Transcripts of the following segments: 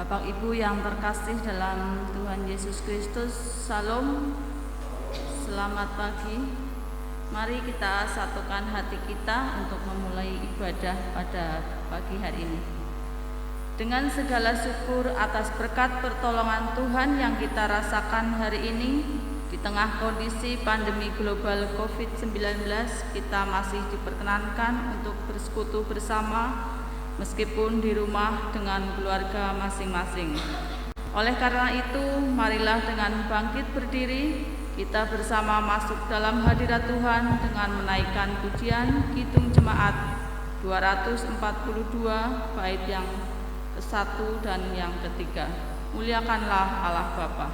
Bapak Ibu yang terkasih dalam Tuhan Yesus Kristus, Salam, selamat pagi. Mari kita satukan hati kita untuk memulai ibadah pada pagi hari ini. Dengan segala syukur atas berkat pertolongan Tuhan yang kita rasakan hari ini, di tengah kondisi pandemi global COVID-19, kita masih diperkenankan untuk bersekutu bersama meskipun di rumah dengan keluarga masing-masing. Oleh karena itu, marilah dengan bangkit berdiri, kita bersama masuk dalam hadirat Tuhan dengan menaikkan pujian Kidung Jemaat 242 bait yang ke-1 dan yang ketiga. Muliakanlah Allah Bapa.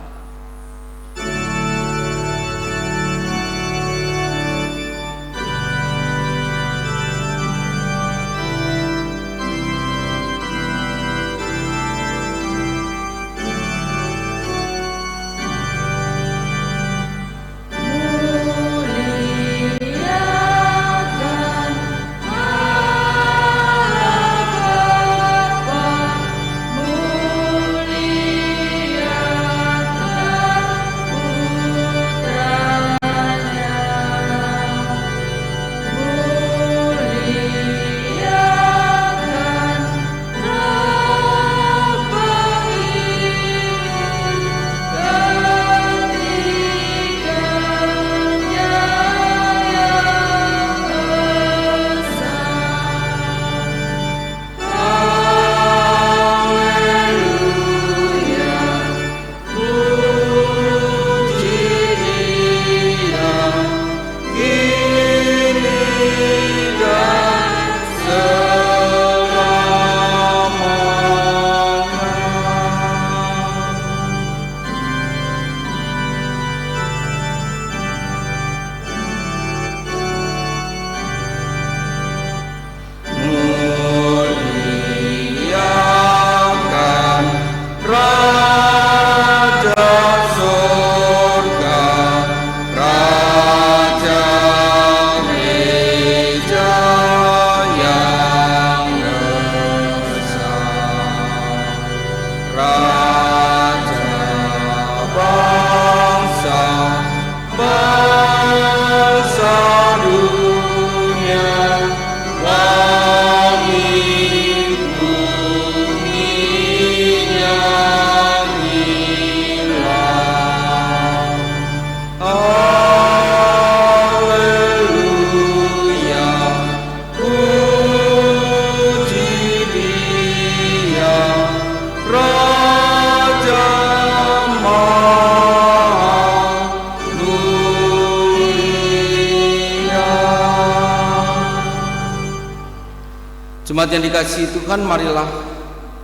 Jemaat yang dikasihi Tuhan, marilah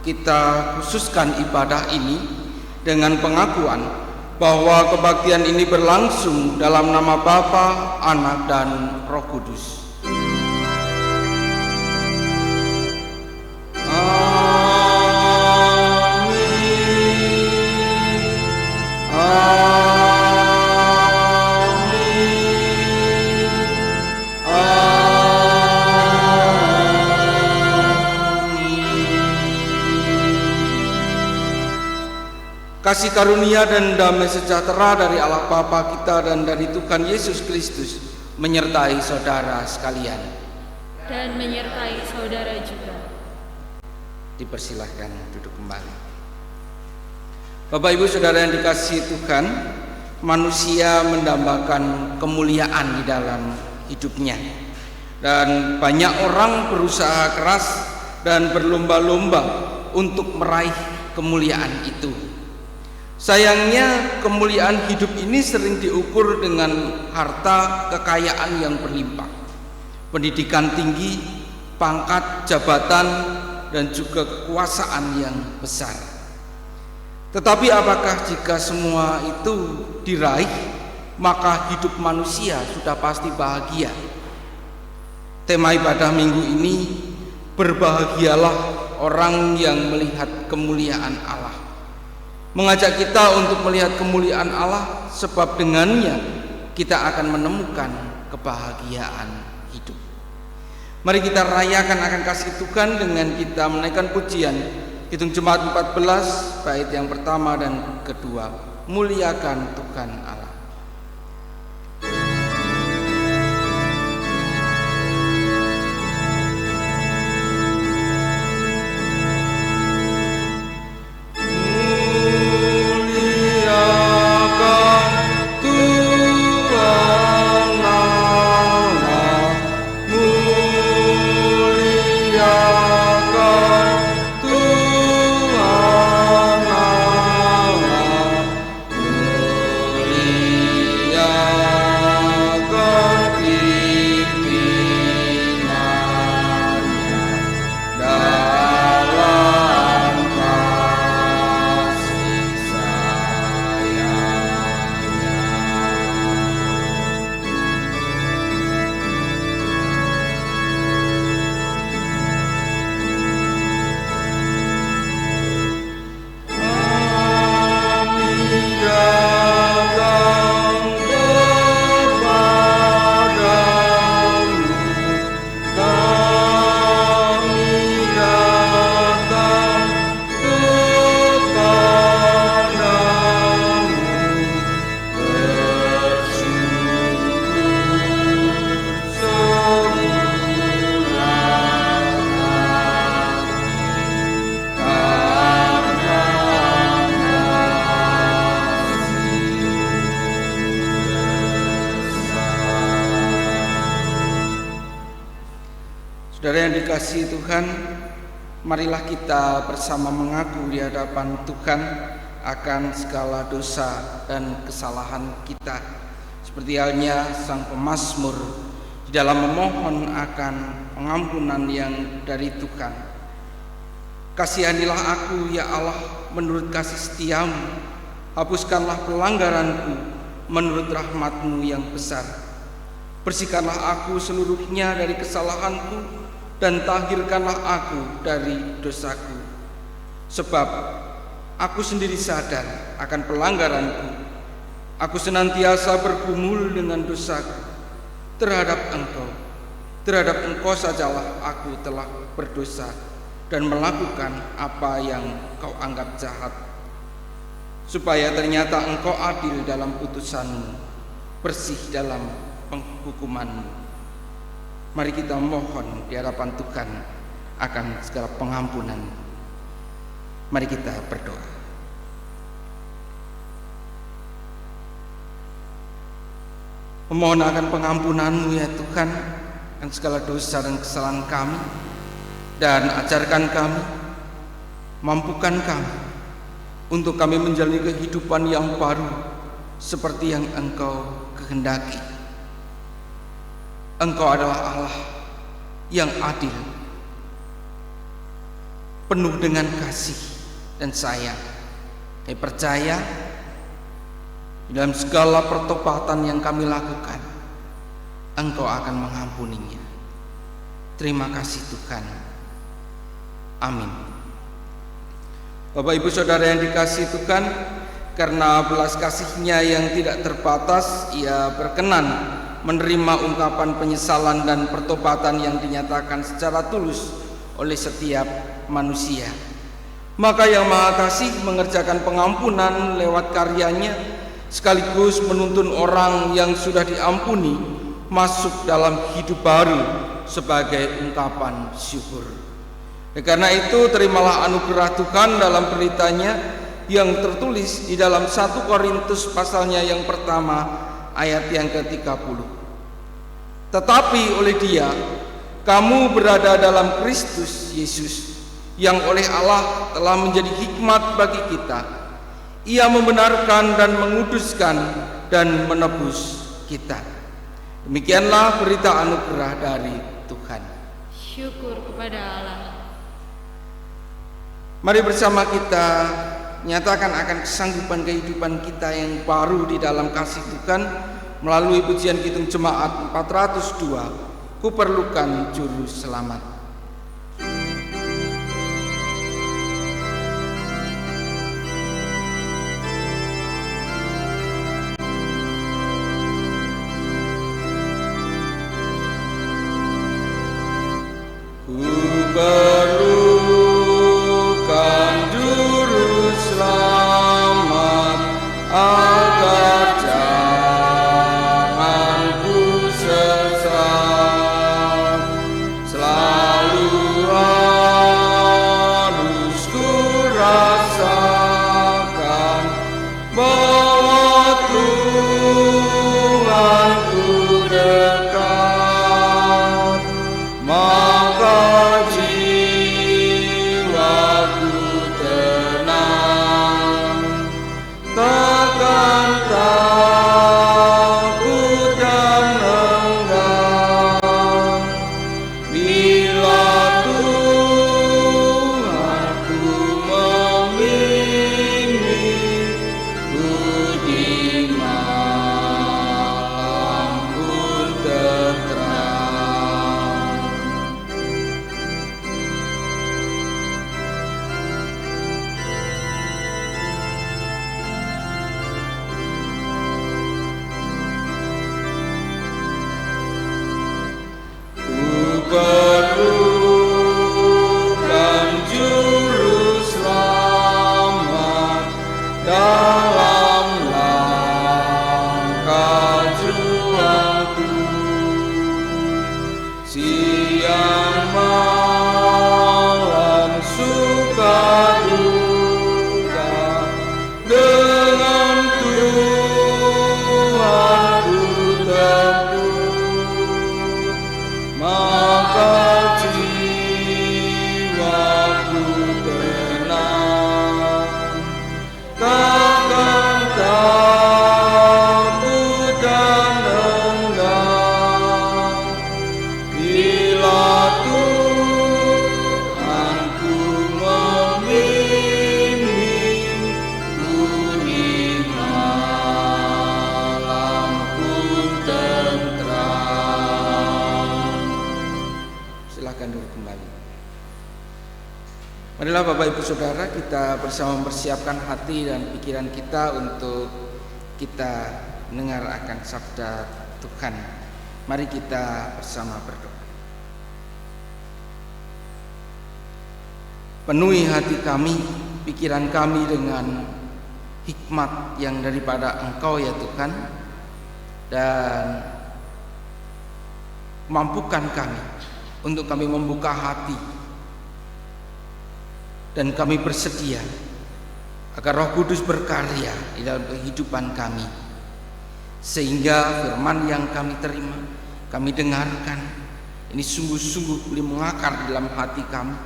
kita khususkan ibadah ini dengan pengakuan bahwa kebaktian ini berlangsung dalam nama Bapa, Anak, dan Roh Kudus. Kasih karunia dan damai sejahtera dari Allah Bapa kita dan dari Tuhan Yesus Kristus menyertai saudara sekalian. Dan menyertai saudara juga. Dipersilahkan duduk kembali. Bapak Ibu Saudara yang dikasihi Tuhan, manusia mendambakan kemuliaan di dalam hidupnya. Dan banyak orang berusaha keras dan berlomba-lomba untuk meraih kemuliaan itu. Sayangnya kemuliaan hidup ini sering diukur dengan harta kekayaan yang berlimpah, pendidikan tinggi, pangkat, jabatan, dan juga kekuasaan yang besar. Tetapi apakah jika semua itu diraih, maka hidup manusia sudah pasti bahagia? Tema ibadah minggu ini, berbahagialah orang yang melihat kemuliaan Allah. Mengajak kita untuk melihat kemuliaan Allah, sebab dengannya kita akan menemukan kebahagiaan hidup. Mari kita rayakan akan kasih Tuhan dengan kita menaikkan pujian Kidung Jemaat 14 bait yang pertama dan kedua. Muliakan Tuhan Allah. Saudara yang dikasihi Tuhan, marilah kita bersama mengaku di hadapan Tuhan akan segala dosa dan kesalahan kita, seperti halnya sang pemazmur di dalam memohon akan pengampunan yang dari Tuhan. Kasihanilah aku ya Allah menurut kasih setiamu, hapuskanlah pelanggaranku menurut rahmat-Mu yang besar. Bersihkanlah aku seluruhnya dari kesalahanku dan tahirkanlah aku dari dosaku. Sebab aku sendiri sadar akan pelanggaranku. Aku senantiasa bergumul dengan dosaku. Terhadap Engkau sajalah aku telah berdosa dan melakukan apa yang Kau anggap jahat. Supaya ternyata Engkau adil dalam putusan-Mu, bersih dalam penghukuman-Mu. Mari kita mohon di hadapan Tuhan akan segala pengampunan. Mari kita berdoa. Memohon akan pengampunan-Mu ya Tuhan akan segala dosa dan kesalahan kami, dan ajarkan kami, mampukan kami untuk kami menjalani kehidupan yang baru seperti yang Engkau kehendaki. Engkau adalah Allah yang adil, penuh dengan kasih dan sayang. Kami percaya dalam segala pertobatan yang kami lakukan, Engkau akan mengampuninya. Terima kasih Tuhan. Amin. Bapak Ibu Saudara yang dikasihi Tuhan, karena belas kasih-Nya yang tidak terbatas, Ia berkenan menerima ungkapan penyesalan dan pertobatan yang dinyatakan secara tulus oleh setiap manusia. Maka Yang Maha Kasih mengerjakan pengampunan lewat karyanya, sekaligus menuntun orang yang sudah diampuni masuk dalam hidup baru sebagai ungkapan syukur. Karena itu terimalah anugerah Tuhan dalam beritanya yang tertulis di dalam 1 Korintus pasalnya yang pertama ayat yang ke-30. Tetapi oleh Dia kamu berada dalam Kristus Yesus, yang oleh Allah telah menjadi hikmat bagi kita. Ia membenarkan dan menguduskan dan menebus kita. Demikianlah berita anugerah dari Tuhan. Syukur kepada Allah. Mari bersama kita nyatakan akan kesanggupan kehidupan kita yang baru di dalam kasih Tuhan melalui pujian Kidung Jemaat 402, Kuperlukan Juru Selamat. Kuperlukan maka juangku siang malam suka duka dengan Tuhanku teguh, maka jiwaku tenang, takkan takut dan enggan bila Tuhanku membimbing di malam pun tentram. Silakan duduk kembali. Marilah Bapak Ibu Saudara, kita bersama mempersiapkan hati dan pikiran kita untuk kita mendengar akan sabda Tuhan. Mari kita bersama berdoa. Penuhi hati kami, pikiran kami dengan hikmat yang daripada Engkau ya Tuhan, dan mampukan kami untuk kami membuka hati, dan kami bersedia agar Roh Kudus berkarya di dalam kehidupan kami, sehingga firman yang kami terima, kami dengarkan, ini sungguh-sungguh boleh mengakar di dalam hati kami,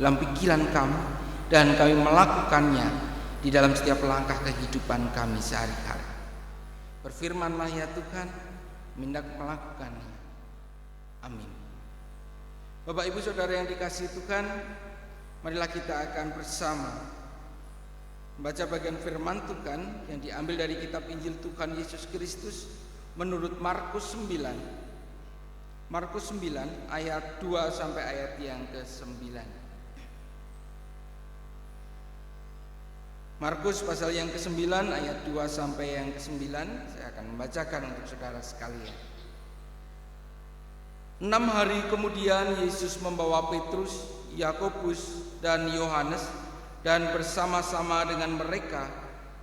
dalam pikiran kami, dan kami melakukannya di dalam setiap langkah kehidupan kami sehari-hari. Berfirmanlah ya Tuhan, hendak melakukannya. Amin. Bapak Ibu Saudara yang dikasihi Tuhan, marilah kita akan bersama membaca bagian firman Tuhan yang diambil dari kitab Injil Tuhan Yesus Kristus menurut Markus 9. Markus 9 ayat 2 sampai ayat yang ke-9. Markus pasal yang ke-9 ayat 2 sampai yang ke-9, saya akan membacakan untuk saudara sekalian. 6 hari kemudian Yesus membawa Petrus, Yakobus dan Yohanes, dan bersama-sama dengan mereka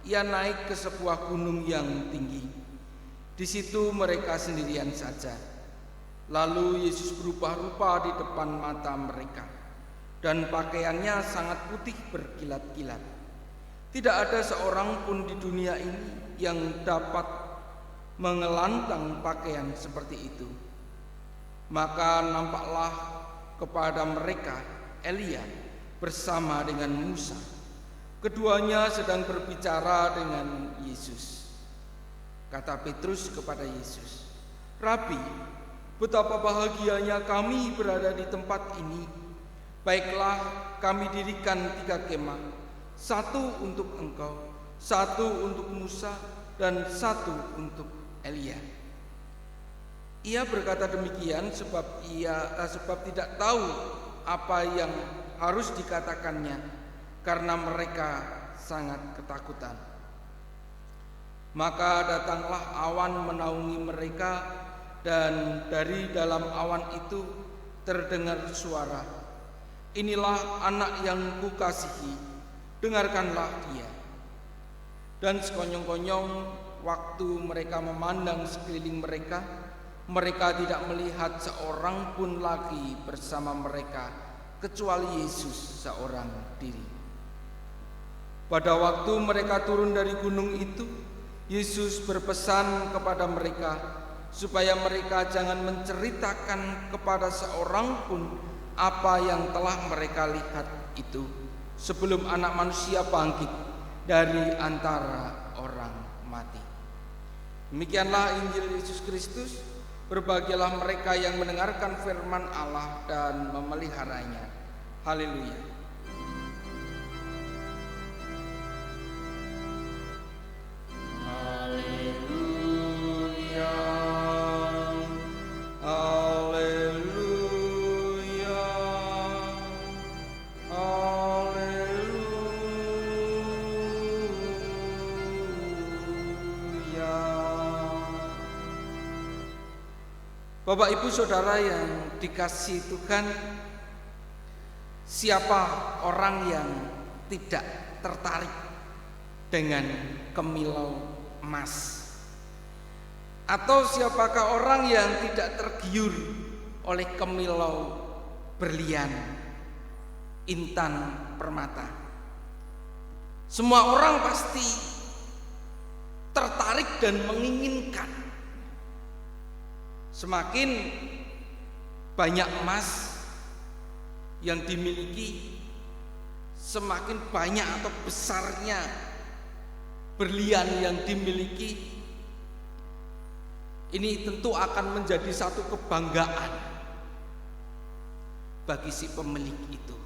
ia naik ke sebuah gunung yang tinggi. Di situ mereka sendirian saja. Lalu Yesus berubah rupa di depan mata mereka, dan pakaiannya sangat putih berkilat-kilat. Tidak ada seorang pun di dunia ini yang dapat mengelantang pakaian seperti itu. Maka nampaklah kepada mereka Elia bersama dengan Musa. Keduanya sedang berbicara dengan Yesus. Kata Petrus kepada Yesus, "Rabi, betapa bahagianya kami berada di tempat ini. Baiklah, kami dirikan 3 kemah, 1 untuk engkau, 1 untuk Musa, dan 1 untuk Elia." Ia berkata demikian sebab tidak tahu apa yang harus dikatakannya, karena mereka sangat ketakutan. Maka datanglah awan menaungi mereka, dan dari dalam awan itu terdengar suara, "Inilah anak yang kukasihi, dengarkanlah dia." Dan sekonyong-konyong waktu mereka memandang sekeliling mereka, mereka tidak melihat seorang pun lagi bersama mereka kecuali Yesus seorang diri. Pada waktu mereka turun dari gunung itu, Yesus berpesan kepada mereka supaya mereka jangan menceritakan kepada seorang pun apa yang telah mereka lihat itu sebelum Anak Manusia bangkit dari antara orang mati. Demikianlah Injil Yesus Kristus. Berbahagialah mereka yang mendengarkan firman Allah dan memeliharanya. Haleluya. Haleluya. Haleluya. Haleluya. Bapak Ibu Saudara yang dikasihi Tuhan, siapa orang yang tidak tertarik dengan kemilau emas? Atau siapakah orang yang tidak tergiur oleh kemilau berlian, intan permata? Semua orang pasti tertarik dan menginginkan. Semakin banyak emas yang dimiliki, semakin banyak atau besarnya berlian yang dimiliki, ini tentu akan menjadi satu kebanggaan bagi si pemilik itu.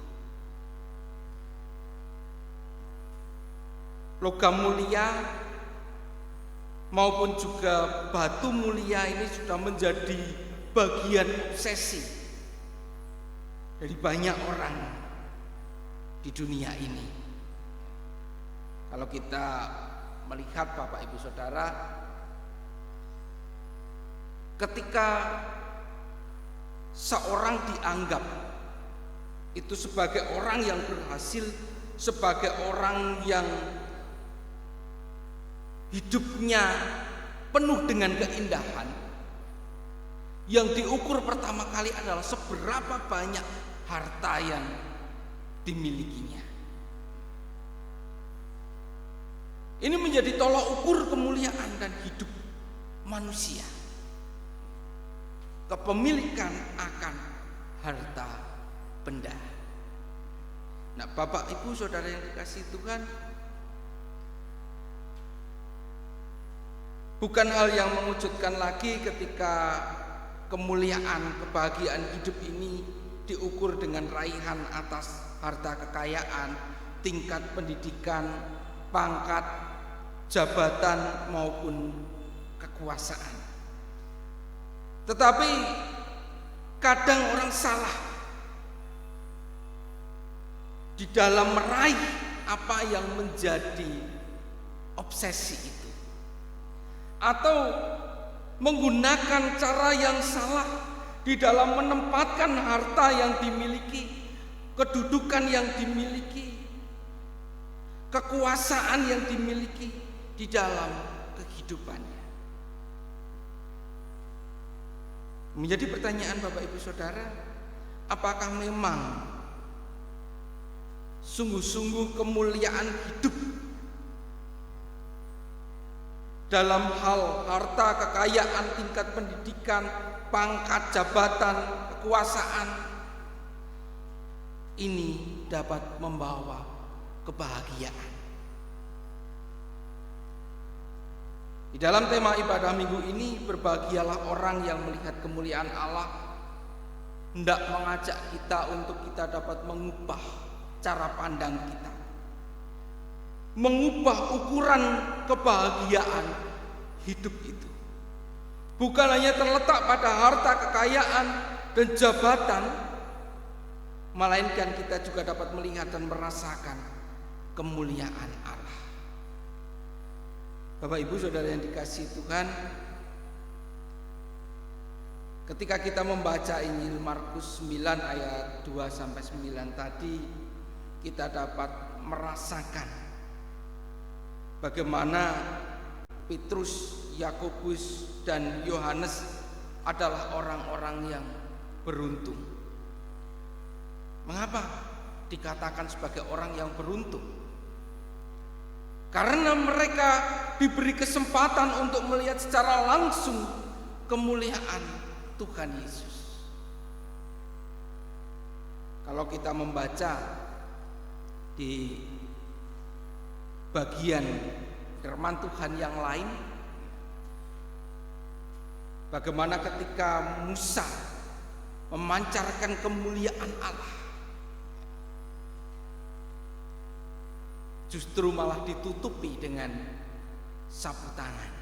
Logam mulia maupun juga batu mulia ini sudah menjadi bagian obsesi dari banyak orang di dunia ini. Kalau kita melihat Bapak Ibu Saudara, ketika seorang dianggap itu sebagai orang yang berhasil, sebagai orang yang hidupnya penuh dengan keindahan, yang diukur pertama kali adalah seberapa banyak harta yang dimilikinya. Ini menjadi tolak ukur kemuliaan dan hidup manusia. Kepemilikan akan harta benda. Nah, Bapak Ibu Saudara yang dikasihi Tuhan, bukan hal yang mengejutkan lagi ketika kemuliaan, kebahagiaan hidup ini diukur dengan raihan atas harta kekayaan, tingkat pendidikan, pangkat, jabatan maupun kekuasaan. Tetapi kadang orang salah di dalam meraih apa yang menjadi obsesi itu, atau menggunakan cara yang salah di dalam menempatkan harta yang dimiliki, kedudukan yang dimiliki, kekuasaan yang dimiliki di dalam kehidupannya. Menjadi pertanyaan Bapak Ibu Saudara, apakah memang sungguh-sungguh kemuliaan hidup dalam hal harta, kekayaan, tingkat pendidikan, pangkat, jabatan, kekuasaan ini dapat membawa kebahagiaan? Di dalam tema ibadah minggu ini, berbahagialah orang yang melihat kemuliaan Allah, hendak mengajak kita untuk kita dapat mengubah cara pandang kita, mengubah ukuran kebahagiaan hidup itu. Bukan hanya terletak pada harta, kekayaan, dan jabatan, melainkan kita juga dapat melihat dan merasakan kemuliaan Allah. Bapak Ibu Saudara yang dikasihi Tuhan, ketika kita membaca Injil Markus 9 ayat 2-9 tadi, kita dapat merasakan bagaimana Petrus, Yakobus, dan Yohanes adalah orang-orang yang beruntung. Mengapa dikatakan sebagai orang yang beruntung? Karena mereka diberi kesempatan untuk melihat secara langsung kemuliaan Tuhan Yesus. Kalau kita membaca di bagian firman Tuhan yang lain, bagaimana ketika Musa memancarkan kemuliaan Allah, justru malah ditutupi dengan sapu tangan.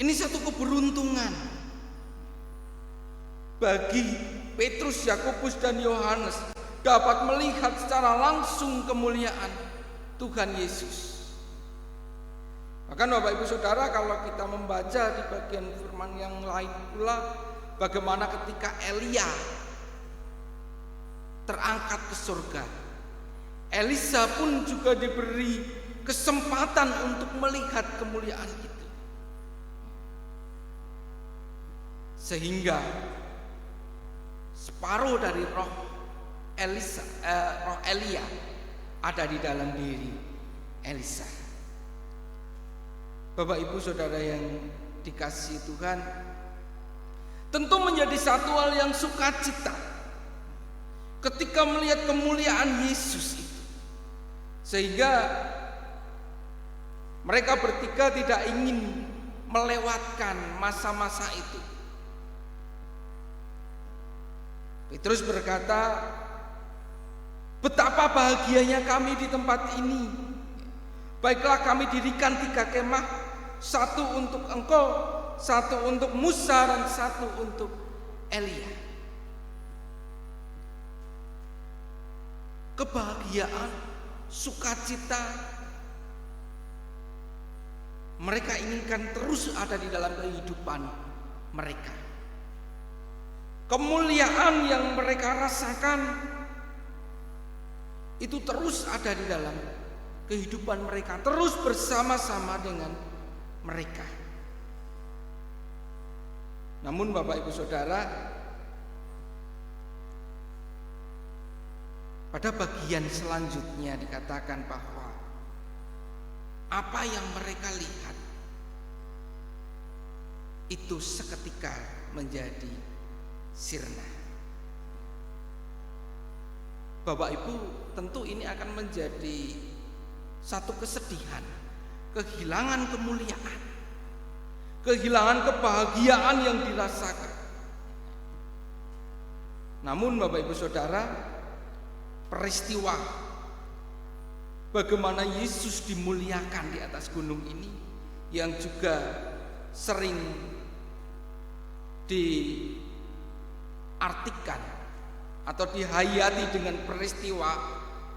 Ini satu keberuntungan bagi Petrus, Yakobus, dan Yohanes dapat melihat secara langsung kemuliaan Tuhan Yesus. Bahkan Bapak Ibu Saudara, kalau kita membaca di bagian firman yang lain pula, bagaimana ketika Elia terangkat ke surga, Elisa pun juga diberi kesempatan untuk melihat kemuliaan itu. Sehingga separuh dari roh Elia ada di dalam diri Elisa. Bapak Ibu Saudara yang dikasihi Tuhan, tentu menjadi satu hal yang sukacita ketika melihat kemuliaan Yesus itu, sehingga mereka bertiga tidak ingin melewatkan masa-masa itu. Petrus berkata, betapa bahagianya kami di tempat ini. Baiklah, kami dirikan 3 kemah, satu untuk engkau, satu untuk Musa, dan satu untuk Elia. Kebahagiaan, sukacita mereka inginkan terus ada di dalam kehidupan mereka. Kemuliaan yang mereka rasakan itu terus ada di dalam kehidupan mereka, terus bersama-sama dengan mereka. Namun Bapak Ibu Saudara, pada bagian selanjutnya dikatakan bahwa apa yang mereka lihat itu seketika menjadi sirna. Bapak Ibu, tentu ini akan menjadi satu kesedihan, kehilangan kemuliaan, kehilangan kebahagiaan yang dirasakan. Namun Bapak Ibu Saudara, peristiwa bagaimana Yesus dimuliakan di atas gunung ini yang juga sering diartikan atau dihayati dengan peristiwa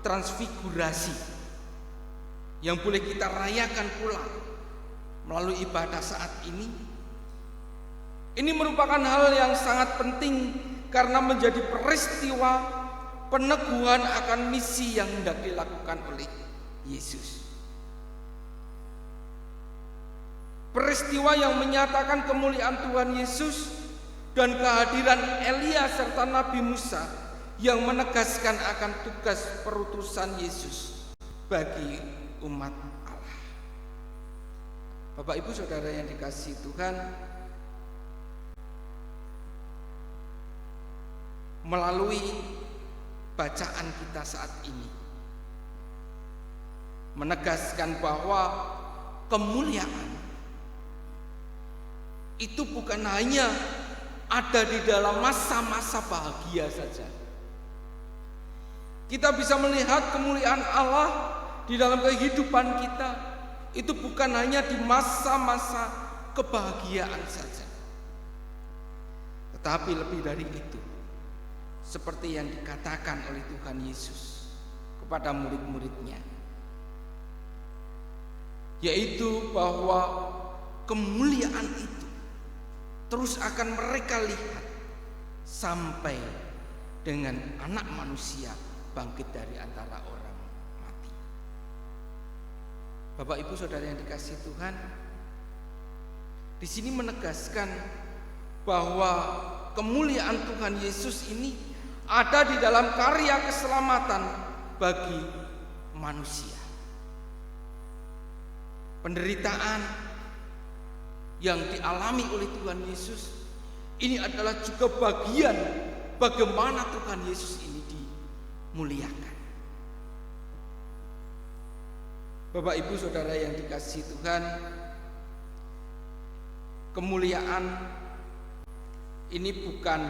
transfigurasi yang boleh kita rayakan pula melalui ibadah saat ini. Ini merupakan hal yang sangat penting karena menjadi peristiwa peneguhan akan misi yang hendak dilakukan oleh Yesus. Peristiwa yang menyatakan kemuliaan Tuhan Yesus dan kehadiran Elia serta Nabi Musa yang menegaskan akan tugas perutusan Yesus bagi umat Allah. Bapak Ibu Saudara yang dikasihi Tuhan, melalui bacaan kita saat ini menegaskan bahwa kemuliaan itu bukan hanya ada di dalam masa-masa bahagia saja. Kita bisa melihat kemuliaan Allah di dalam kehidupan kita itu bukan hanya di masa-masa kebahagiaan saja, tetapi lebih dari itu, seperti yang dikatakan oleh Tuhan Yesus kepada murid-muridnya, yaitu bahwa kemuliaan itu terus akan mereka lihat sampai dengan anak manusia bangkit dari antara orang mati. Bapak Ibu Saudara yang dikasihi Tuhan, di sini menegaskan bahwa kemuliaan Tuhan Yesus ini ada di dalam karya keselamatan bagi manusia. Penderitaan yang dialami oleh Tuhan Yesus ini adalah juga bagian bagaimana Tuhan Yesus ini dimuliakan. Bapak Ibu Saudara yang dikasihi Tuhan, kemuliaan ini bukan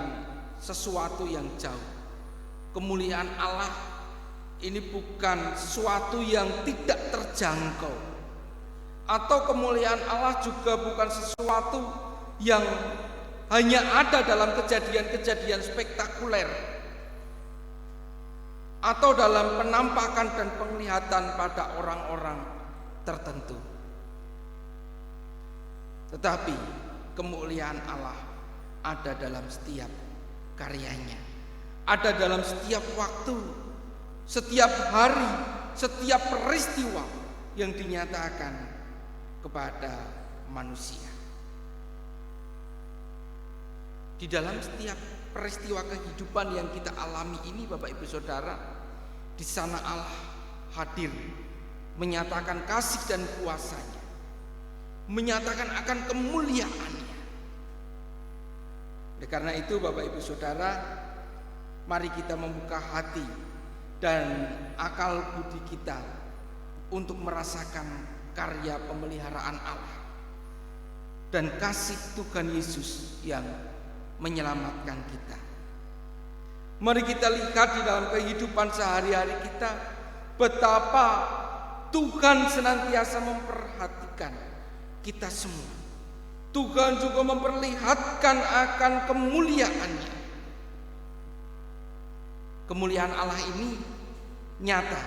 sesuatu yang jauh. Kemuliaan Allah ini bukan sesuatu yang tidak terjangkau. Atau kemuliaan Allah juga bukan sesuatu yang hanya ada dalam kejadian-kejadian spektakuler atau dalam penampakan dan penglihatan pada orang-orang tertentu. Tetapi kemuliaan Allah ada dalam setiap karyanya, ada dalam setiap waktu, setiap hari, setiap peristiwa yang dinyatakan kepada manusia. Di dalam setiap peristiwa kehidupan yang kita alami ini, Bapak Ibu Saudara, di sana Allah hadir menyatakan kasih dan kuasa-Nya, menyatakan akan kemuliaan-Nya. Oleh karena itu, Bapak Ibu Saudara, mari kita membuka hati dan akal budi kita untuk merasakan karya pemeliharaan Allah dan kasih Tuhan Yesus yang menyelamatkan kita. Mari kita lihat di dalam kehidupan sehari-hari kita betapa Tuhan senantiasa memperhatikan kita semua. Tuhan juga memperlihatkan akan kemuliaan-Nya. Kemuliaan Allah ini nyata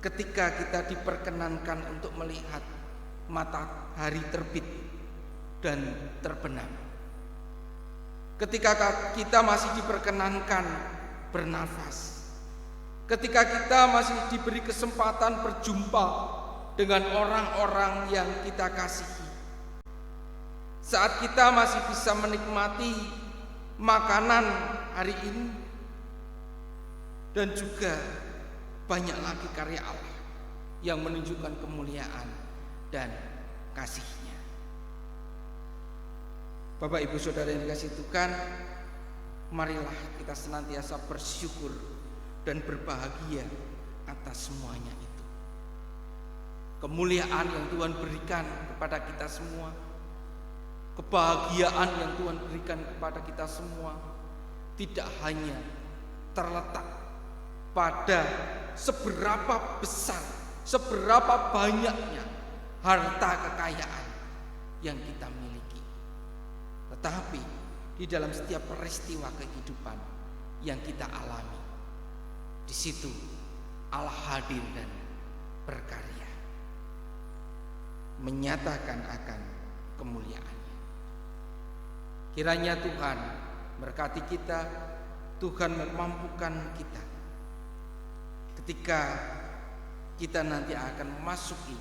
ketika kita diperkenankan untuk melihat matahari terbit dan terbenam. Ketika kita masih diperkenankan bernafas, ketika kita masih diberi kesempatan berjumpa dengan orang-orang yang kita kasihi, saat kita masih bisa menikmati makanan hari ini, dan juga banyak lagi karya Allah yang menunjukkan kemuliaan dan kasih-Nya. Bapak Ibu Saudara yang dikasihi Tuhan, marilah kita senantiasa bersyukur dan berbahagia atas semuanya itu. Kemuliaan yang Tuhan berikan kepada kita semua, kebahagiaan yang Tuhan berikan kepada kita semua, tidak hanya terletak pada seberapa besar, seberapa banyaknya harta kekayaan yang kita miliki, tetapi di dalam setiap peristiwa kehidupan yang kita alami, di situ Allah hadir dan berkarya, menyatakan akan kemuliaan-Nya. Kiranya Tuhan berkati kita, Tuhan memampukan kita ketika kita nanti akan memasuki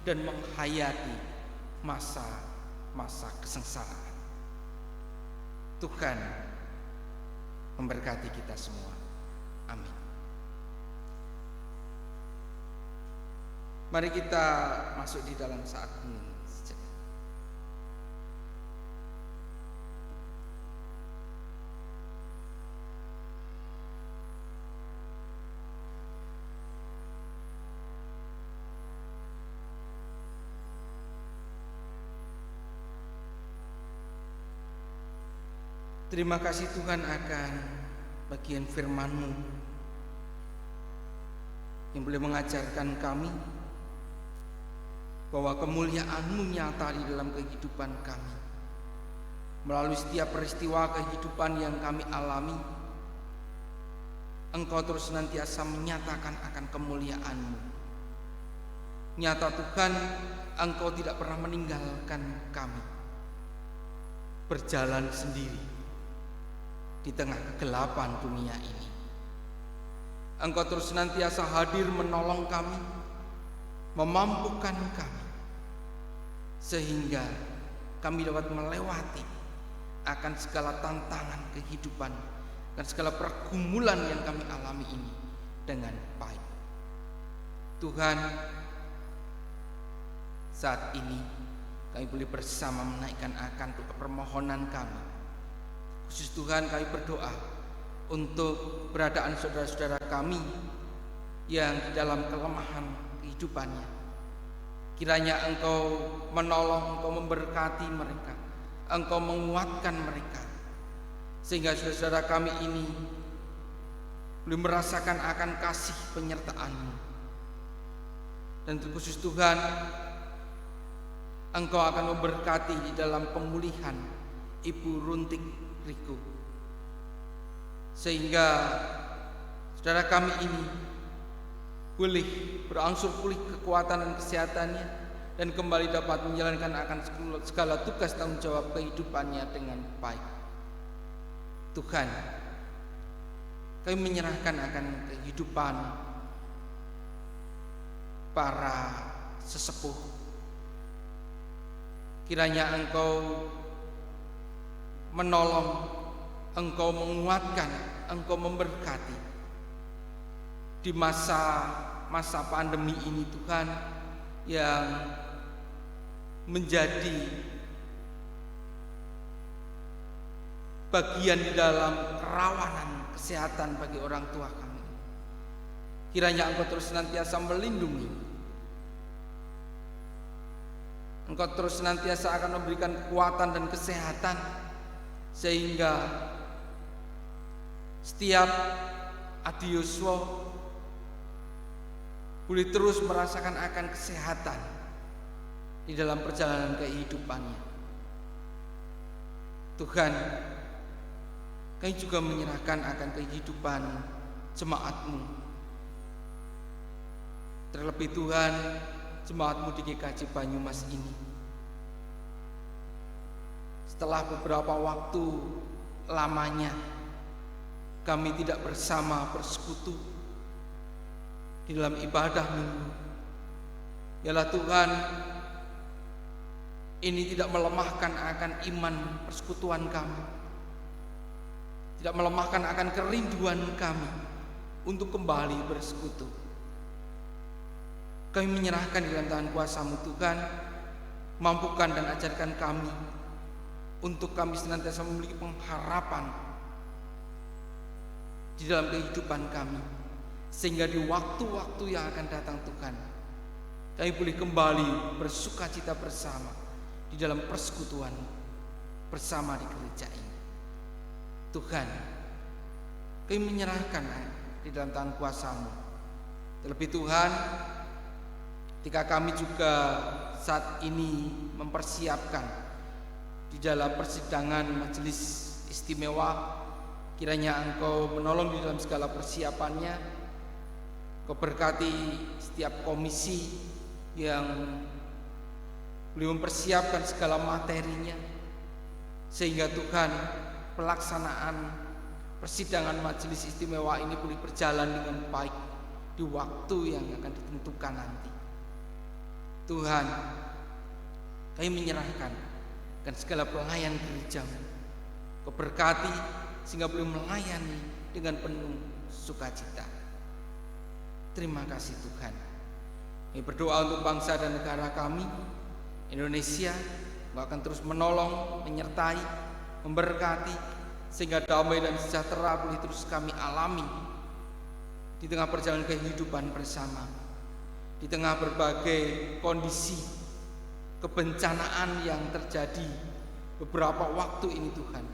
dan menghayati masa-masa kesengsaraan. Tuhan memberkati kita semua. Amin. Mari kita masuk di dalam saat ini. Terima kasih Tuhan akan bagian firman-Mu yang boleh mengajarkan kami bahwa kemuliaan-Mu nyata di dalam kehidupan kami. Melalui setiap peristiwa kehidupan yang kami alami, Engkau terus senantiasa menyatakan akan kemuliaan-Mu. Nyata Tuhan, Engkau tidak pernah meninggalkan kami berjalan sendiri di tengah kegelapan dunia ini. Engkau terus senantiasa hadir menolong kami, memampukan kami, sehingga kami dapat melewati akan segala tantangan kehidupan dan segala pergumulan yang kami alami ini dengan baik. Tuhan, saat ini kami boleh bersama menaikkan akan permohonan kami. Khusus Tuhan, kami berdoa untuk keberadaan saudara-saudara kami yang di dalam kelemahan kehidupannya. Kiranya Engkau menolong, Engkau memberkati mereka, Engkau menguatkan mereka, sehingga saudara-saudara kami ini boleh merasakan akan kasih penyertaan-Mu. Dan khusus Tuhan, Engkau akan memberkati di dalam pemulihan Ibu Runtik Riko, sehingga saudara kami ini boleh berangsur pulih kekuatan dan kesehatannya dan kembali dapat menjalankan akan segala tugas tanggung jawab kehidupannya dengan baik. Tuhan, kami menyerahkan akan kehidupan para sesepuh. Kiranya Engkau menolong, Engkau menguatkan, Engkau memberkati di masa pandemi ini Tuhan, yang menjadi bagian di dalam kerawanan kesehatan bagi orang tua kami. Kiranya Engkau terus senantiasa melindungi, Engkau terus senantiasa akan memberikan kekuatan dan kesehatan, sehingga setiap Adi Yuswa boleh terus merasakan akan kesehatan di dalam perjalanan kehidupannya. Tuhan, kami juga menyerahkan akan kehidupan jemaat-Mu, terlebih Tuhan jemaat-Mu di GKJ Banyumas ini. Setelah beberapa waktu lamanya kami tidak bersama bersekutu di dalam ibadah minggu, yalah Tuhan, ini tidak melemahkan akan iman persekutuan kami, tidak melemahkan akan kerinduan kami untuk kembali bersekutu. Kami menyerahkan di dalam tangan kuasa-Mu Tuhan, mampukan dan ajarkan kami untuk kami senantiasa memiliki pengharapan di dalam kehidupan kami, sehingga di waktu-waktu yang akan datang Tuhan, kami boleh kembali bersukacita bersama di dalam persekutuan bersama di gereja ini. Tuhan, kami menyerahkan di dalam tangan kuasa-Mu. Terlebih Tuhan, ketika kami juga saat ini mempersiapkan di dalam persidangan majelis istimewa, kiranya Engkau menolong di dalam segala persiapannya. Kau berkati setiap komisi yang boleh mempersiapkan segala materinya, sehingga Tuhan, pelaksanaan persidangan majelis istimewa ini boleh berjalan dengan baik di waktu yang akan ditentukan nanti. Tuhan, kami menyerahkan dan segala pelayan gereja-Mu, Kau berkati sehingga boleh melayani dengan penuh sukacita. Terima kasih Tuhan. Kami berdoa untuk bangsa dan negara kami, Indonesia. Engkau akan terus menolong, menyertai, memberkati, sehingga damai dan sejahtera boleh terus kami alami di tengah perjalanan kehidupan bersama, di tengah berbagai kondisi kebencanaan yang terjadi beberapa waktu ini Tuhan.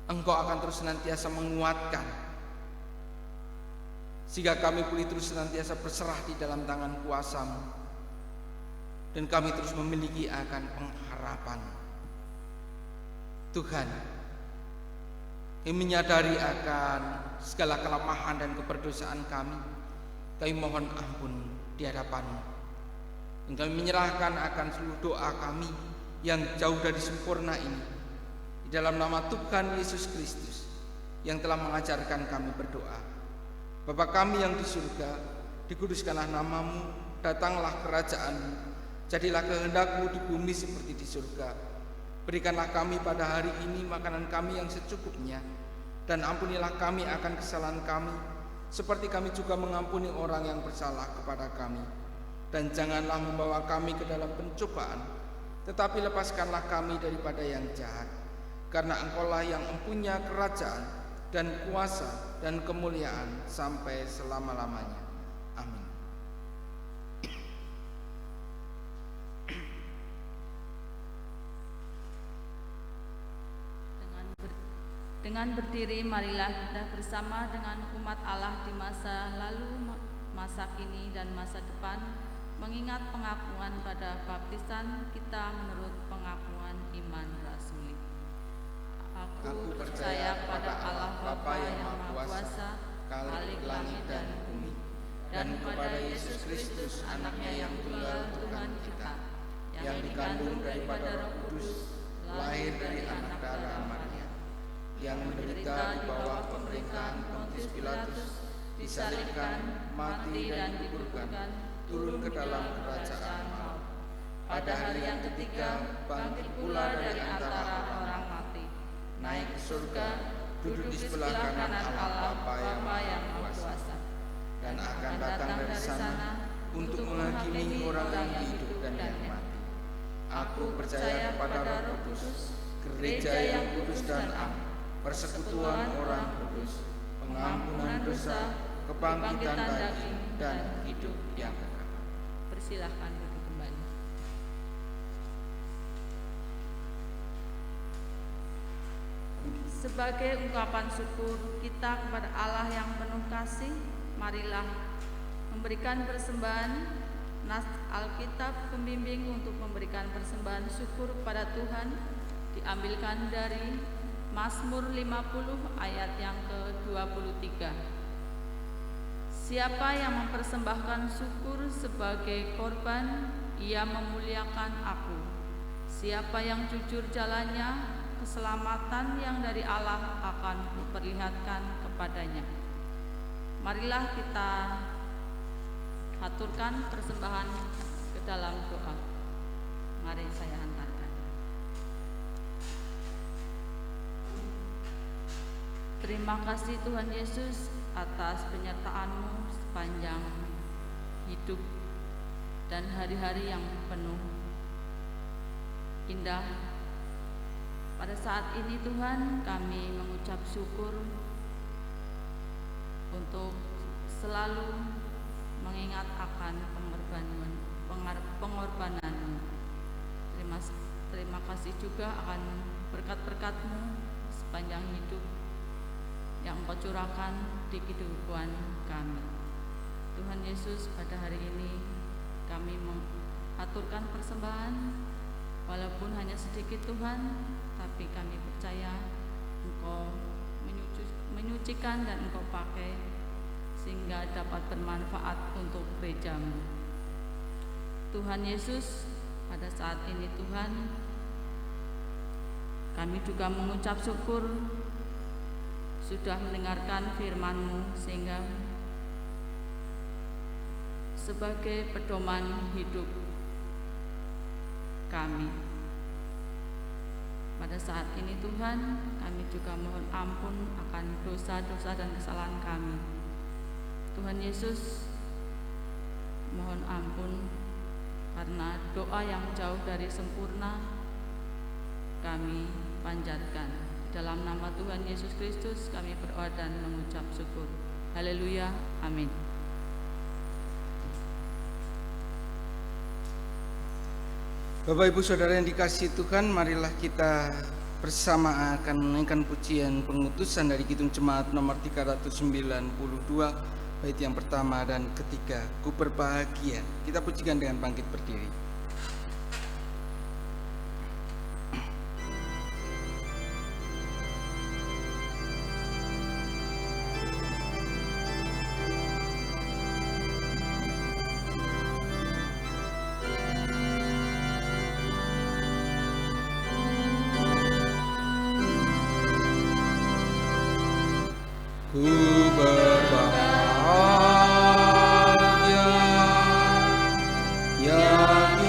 Engkau akan terus senantiasa menguatkan, sehingga kami boleh terus senantiasa berserah di dalam tangan kuasa-Mu, dan kami terus memiliki akan pengharapan. Tuhan, kami menyadari akan segala kelemahan dan keberdosaan kami. Kami mohon ampun di hadapan-Mu, dan kami menyerahkan akan seluruh doa kami yang jauh dari sempurna ini di dalam nama Tuhan Yesus Kristus yang telah mengajarkan kami berdoa. Bapa kami yang di surga, dikuduskanlah nama-Mu, datanglah kerajaan-Mu, jadilah kehendak-Mu di bumi seperti di surga. Berikanlah kami pada hari ini makanan kami yang secukupnya, dan ampunilah kami akan kesalahan kami, seperti kami juga mengampuni orang yang bersalah kepada kami. Dan janganlah membawa kami ke dalam pencobaan, tetapi lepaskanlah kami daripada yang jahat. Karena Engkau-lah yang mempunyai kerajaan dan kuasa dan kemuliaan sampai selama-lamanya. Amin. Dengan berdiri, marilah kita bersama dengan umat Allah di masa lalu, masa kini, dan masa depan, mengingat pengakuan pada baptisan kita menurut pengakuan iman rasuli. Aku percaya pada Allah Bapa yang Maha Kuasa, Khalik langit dan bumi, dan kepada Yesus Kristus, Anaknya yang tunggal Tuhan kita, yang dikandung daripada Roh Kudus, lahir dari anak darah Maria, yang menderita di bawah pemerintahan Pontius Pilatus, disalibkan, mati dan dikuburkan, turun ke dalam kerajaan maut. Pada hari yang ketiga, bangkit pula dari antara orang mati, naik ke surga, duduk di sebelah kanan Allah Bapa yang Maha Kuasa, dan akan datang dari sana untuk menghakimi orang yang hidup dan yang mati. Aku percaya kepada Roh Kudus, gereja yang kudus dan am, persekutuan orang kudus, pengampunan dosa, kebangkitan daging, dan hidup yang kekal. Persilahkan duduk kembali. Sebagai ungkapan syukur kita kepada Allah yang penuh kasih, marilah memberikan persembahan. Nas Alkitab pembimbing untuk memberikan persembahan syukur kepada Tuhan diambilkan dari Mazmur 50 ayat yang ke-23. Siapa yang mempersembahkan syukur sebagai korban, ia memuliakan aku. Siapa yang jujur jalannya, keselamatan yang dari Allah akan kuperlihatkan kepadanya. Marilah kita aturkan persembahan ke dalam doa. Mari saya hantarkan. Terima kasih Tuhan Yesus atas penyertaan-Mu sepanjang hidup dan hari-hari yang penuh indah. Pada saat ini Tuhan, kami mengucap syukur untuk selalu mengingat akan pengorbanan-Mu. Terima kasih juga akan berkat-berkat-Mu sepanjang hidup yang Engkau curahkan di kehidupan kami. Tuhan Yesus, pada hari ini kami mengaturkan persembahan, walaupun hanya sedikit Tuhan, tapi kami percaya Engkau menyucikan dan Engkau pakai sehingga dapat bermanfaat untuk gereja-Mu. Tuhan Yesus, pada saat ini Tuhan, kami juga mengucap syukur sudah mendengarkan firman-Mu sehingga sebagai pedoman hidup kami. Pada saat ini Tuhan, kami juga mohon ampun akan dosa-dosa dan kesalahan kami. Tuhan Yesus, mohon ampun karena doa yang jauh dari sempurna kami panjatkan. Dalam nama Tuhan Yesus Kristus kami berdoa dan mengucap syukur. Haleluya, amin. Bapak Ibu Saudara yang dikasihi Tuhan, marilah kita bersama akan menaikkan pujian pengutusan dari Kidung Jemaat nomor 392, bait yang pertama dan ketiga, Ku berbahagia. Kita pujikan dengan bangkit berdiri. Ku berbahagia, yakin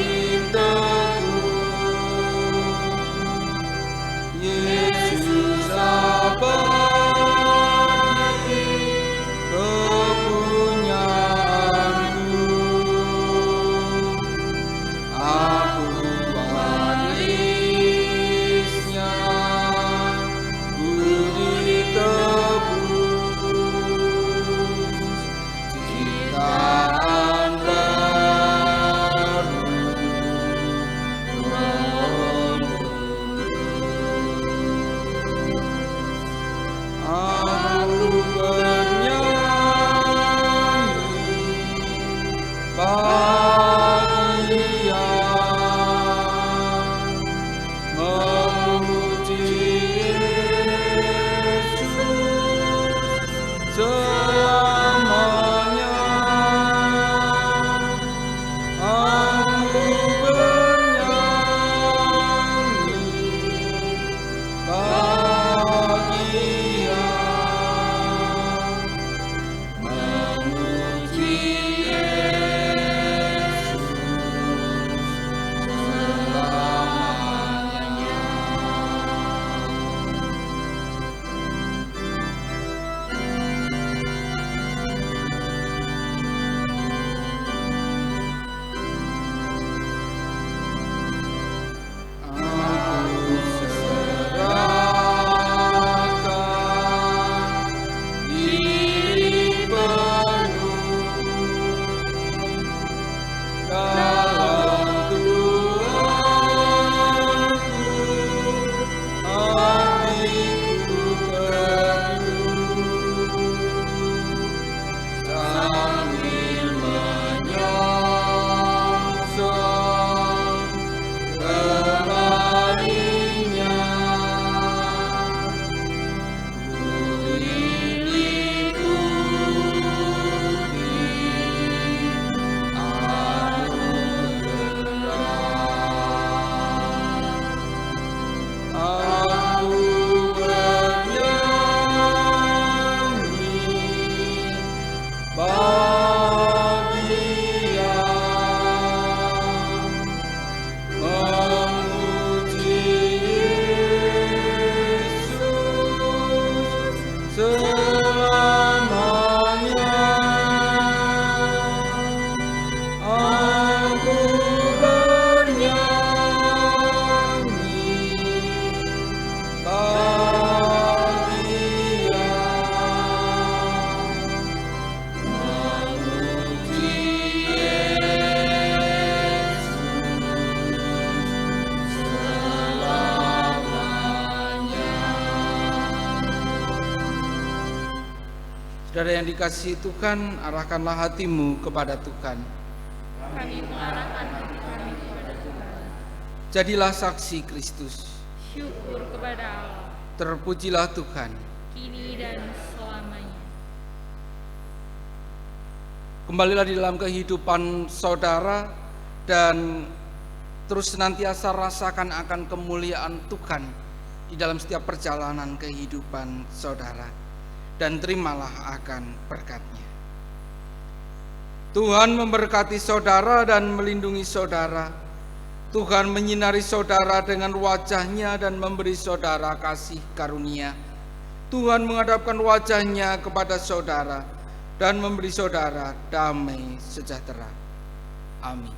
Saudara yang dikasihi Tuhan, arahkanlah hatimu kepada Tuhan. Kami mengarahkan hati kami kepada Tuhan. Jadilah saksi Kristus. Syukur kepada Allah, Terpujilah Tuhan. kini dan selamanya. Kembalilah di dalam kehidupan saudara dan terus senantiasa rasakan akan kemuliaan Tuhan di dalam setiap perjalanan kehidupan saudara, dan terimalah akan berkat-Nya. Tuhan memberkati saudara dan melindungi saudara. Tuhan menyinari saudara dengan wajah-Nya dan memberi saudara kasih karunia. Tuhan menghadapkan wajah-Nya kepada saudara dan memberi saudara damai sejahtera. Amin.